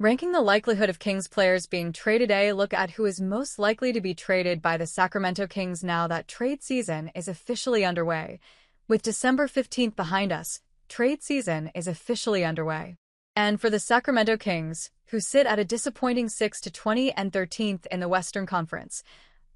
Ranking the likelihood of Kings players being traded. A look at who is most likely to be traded by the Sacramento Kings now that trade season is officially underway. With December 15th behind us, trade season is officially underway. And for the Sacramento Kings, who sit at a disappointing 6-20 and 13th in the Western Conference,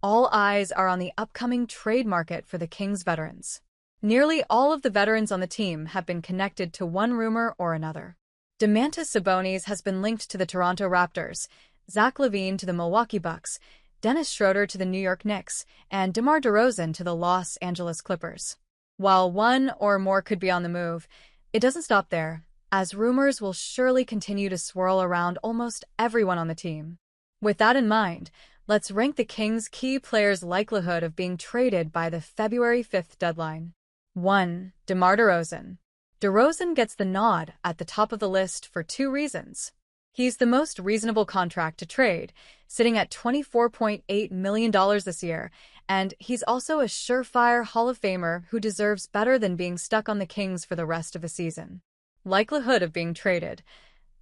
all eyes are on the upcoming trade market for the Kings veterans. Nearly all of the veterans on the team have been connected to one rumor or another. Domantas Sabonis has been linked to the Toronto Raptors, Zach LaVine to the Milwaukee Bucks, Dennis Schroeder to the New York Knicks, and DeMar DeRozan to the Los Angeles Clippers. While one or more could be on the move, it doesn't stop there, as rumors will surely continue to swirl around almost everyone on the team. With that in mind, let's rank the Kings' key players' likelihood of being traded by the February 5th deadline. 1. DeMar DeRozan. DeRozan gets the nod at the top of the list for two reasons. He's the most reasonable contract to trade, sitting at $24.8 million this year, and he's also a surefire Hall of Famer who deserves better than being stuck on the Kings for the rest of the season. Likelihood of being traded,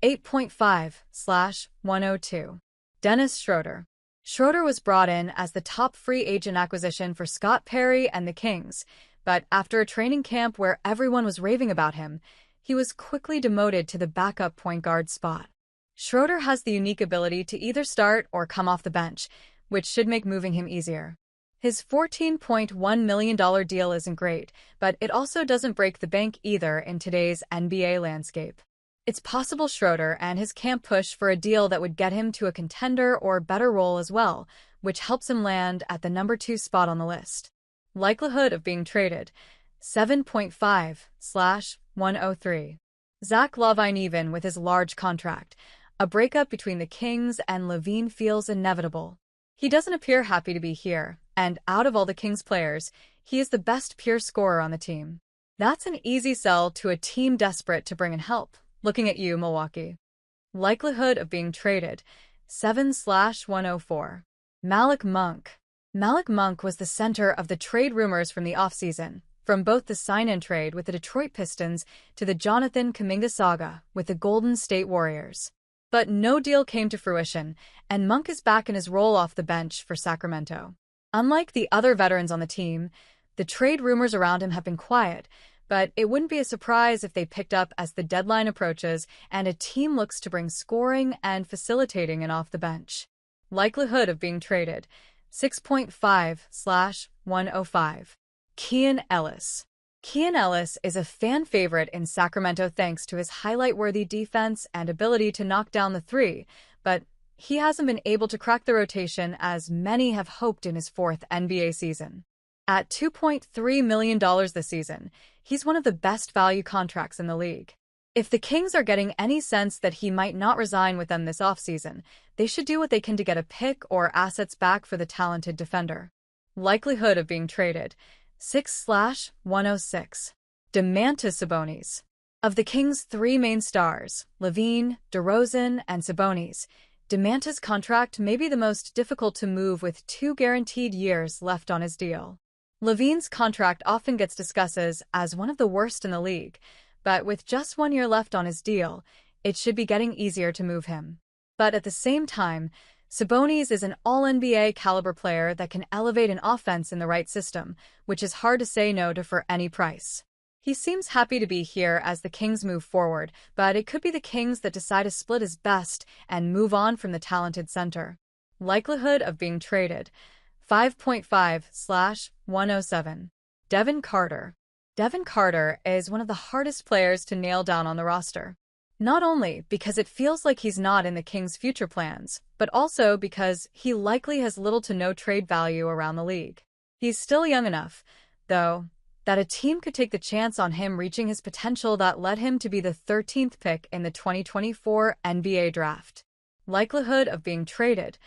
8.5/102. Dennis Schroeder. Schroeder was brought in as the top free agent acquisition for Scott Perry and the Kings, but after a training camp where everyone was raving about him, he was quickly demoted to the backup point guard spot. Schroeder has the unique ability to either start or come off the bench, which should make moving him easier. His $14.1 million deal isn't great, but it also doesn't break the bank either in today's NBA landscape. It's possible Schroeder and his camp push for a deal that would get him to a contender or better role as well, which helps him land at the number 2 spot on the list. Likelihood of being traded, 7.5/103. Zach LaVine. Even with his large contract, a breakup between the Kings and LaVine feels inevitable. He doesn't appear happy to be here, and out of all the Kings players, he is the best pure scorer on the team. That's an easy sell to a team desperate to bring in help. Looking at you, Milwaukee. Likelihood of being traded, 7/104. Malik Monk. Malik Monk was the center of the trade rumors from the offseason, from both the sign-in trade with the Detroit Pistons to the Jonathan Kuminga saga with the Golden State Warriors. But no deal came to fruition, and Monk is back in his role off the bench for Sacramento. Unlike the other veterans on the team, the trade rumors around him have been quiet, but it wouldn't be a surprise if they picked up as the deadline approaches and a team looks to bring scoring and facilitating in off the bench. Likelihood of being traded, 6.5/105. Keon Ellis. Keon Ellis is a fan favorite in Sacramento thanks to his highlight-worthy defense and ability to knock down the three, but he hasn't been able to crack the rotation as many have hoped in his 4th NBA season. At $2.3 million this season, he's one of the best value contracts in the league. If the Kings are getting any sense that he might not resign with them this offseason, they should do what they can to get a pick or assets back for the talented defender. Likelihood of being traded, 6/106. Domantas Sabonis. Of the Kings' 3 main stars, LaVine, DeRozan, and Sabonis, Domantas' contract may be the most difficult to move with 2 guaranteed years left on his deal. LaVine's contract often gets discussed as one of the worst in the league, but with just 1 year left on his deal, it should be getting easier to move him. But at the same time, Sabonis is an all-NBA caliber player that can elevate an offense in the right system, which is hard to say no to for any price. He seems happy to be here as the Kings move forward, but it could be the Kings that decide to split his best and move on from the talented center. Likelihood of being traded, 5.5/107. Devin Carter. Devin Carter is one of the hardest players to nail down on the roster. Not only because it feels like he's not in the Kings' future plans, but also because he likely has little to no trade value around the league. He's still young enough, though, that a team could take the chance on him reaching his potential that led him to be the 13th pick in the 2024 NBA draft. Likelihood of being traded,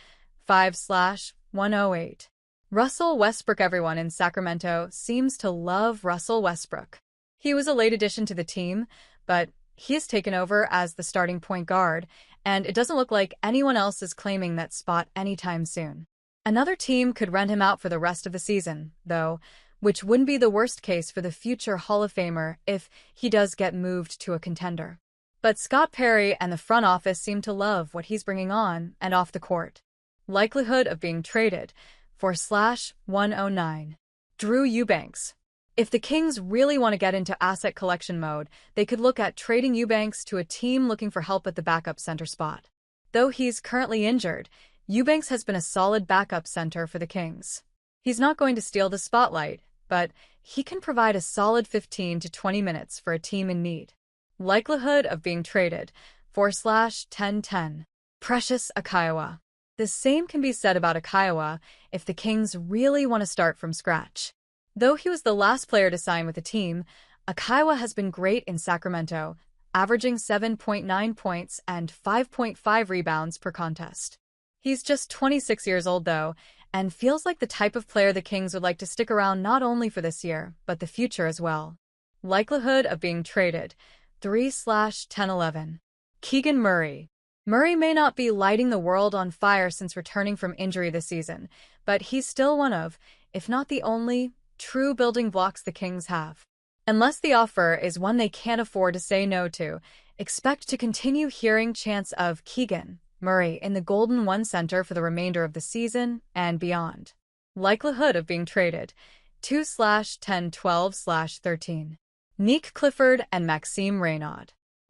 5/108. Russell Westbrook. Everyone in Sacramento seems to love Russell Westbrook. He was a late addition to the team, but he has taken over as the starting point guard, and it doesn't look like anyone else is claiming that spot anytime soon. Another team could rent him out for the rest of the season, though, which wouldn't be the worst case for the future Hall of Famer if he does get moved to a contender. But Scott Perry and the front office seem to love what he's bringing on and off the court. Likelihood of being traded, 4/109. Drew Eubanks. If the Kings really want to get into asset collection mode, they could look at trading Eubanks to a team looking for help at the backup center spot. Though he's currently injured, Eubanks has been a solid backup center for the Kings. He's not going to steal the spotlight, but he can provide a solid 15 to 20 minutes for a team in need. Likelihood of being traded, 4/1010. Precious Akayawa. The same can be said about Akayawa if the Kings really want to start from scratch. Though he was the last player to sign with the team, Akayawa has been great in Sacramento, averaging 7.9 points and 5.5 rebounds per contest. He's just 26 years old, though, and feels like the type of player the Kings would like to stick around not only for this year, but the future as well. Likelihood of being traded, 3/1011. Keegan Murray. Murray may not be lighting the world on fire since returning from injury this season, but he's still one of, if not the only, true building blocks the Kings have. Unless the offer is one they can't afford to say no to, expect to continue hearing chants of Keegan Murray in the Golden One Center for the remainder of the season and beyond. Likelihood of being traded, 2/1012/13. Nick Clifford and Maxime Reynaud.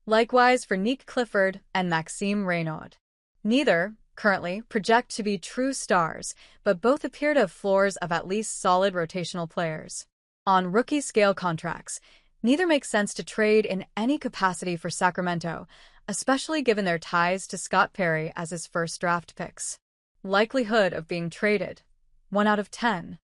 Likewise for Nick Clifford and Maxime Reynaud. Neither, currently, project to be true stars, but both appear to have floors of at least solid rotational players. On rookie-scale contracts, neither makes sense to trade in any capacity for Sacramento, especially given their ties to Scott Perry as his first draft picks. Likelihood of being traded, 1/10.